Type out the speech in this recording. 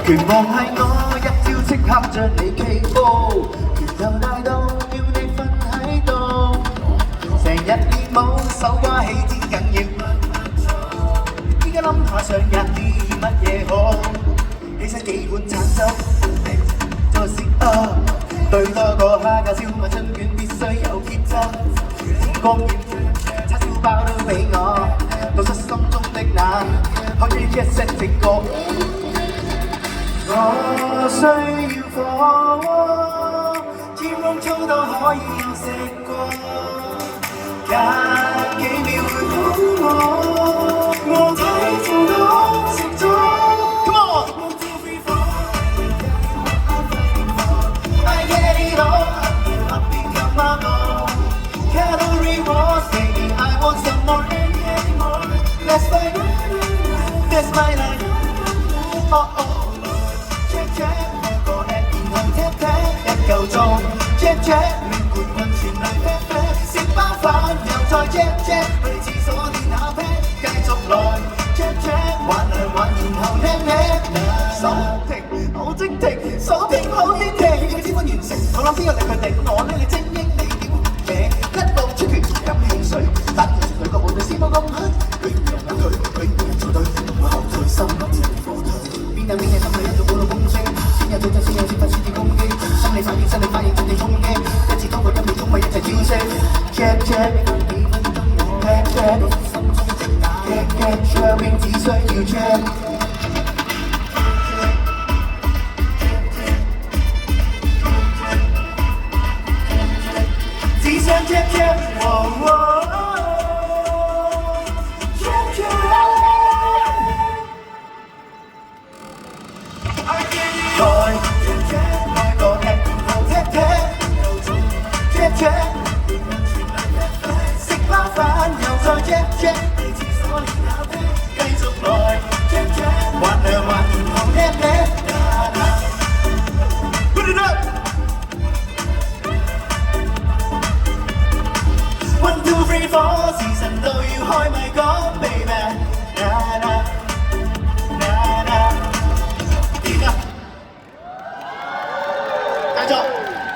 拳王係我一招即刻將你 K.O. 拳頭大到要你瞓喺度，成日練舞手瓜起剪緊要依家諗下想日啲乜嘢好，起身幾碗橙汁，再試對多個蝦餃燒賣春卷必須有結汁，天光熱叉燒包都俾我，道出心中的那可以一聲整個。我需要火鍋，天空粗到可以有食過，隔幾秒會肚餓，我睇住都食咗。Come on! ，Let's fight, that's my life. Oh oh, check check， 我個 app 然後 tap tap， 一夠鐘 check check， 命盤運全嚟 pat pat， 食飽飯又再 check check， 去廁所練下 pat， 繼續來 check check， 玩兩玩然後 pat pat， 手停好即停，手停好即停，呢個資本完成，我諗邊個力去頂我呢？你精英你點嘢？一路出拳飲汽水，打電視佢個部隊先冇咁黑。心諗住火腿，邊有邊嘢心裏一早鼓到風聲，先有對陣，先有先發先至攻擊，心理反應、生理反應盡地衝擊，一次通過一秒鐘咪一齊招式 ，check check， 幾分鐘我 check check， 心中的那 check check check， 只需要 check， 只想 check check。食飽飯又再 check check， 去廁所練下 pat， 繼續來 check check， 玩兩玩然後 pat pat。Put it up！ 1 2 3 4， 時辰到要開咪講。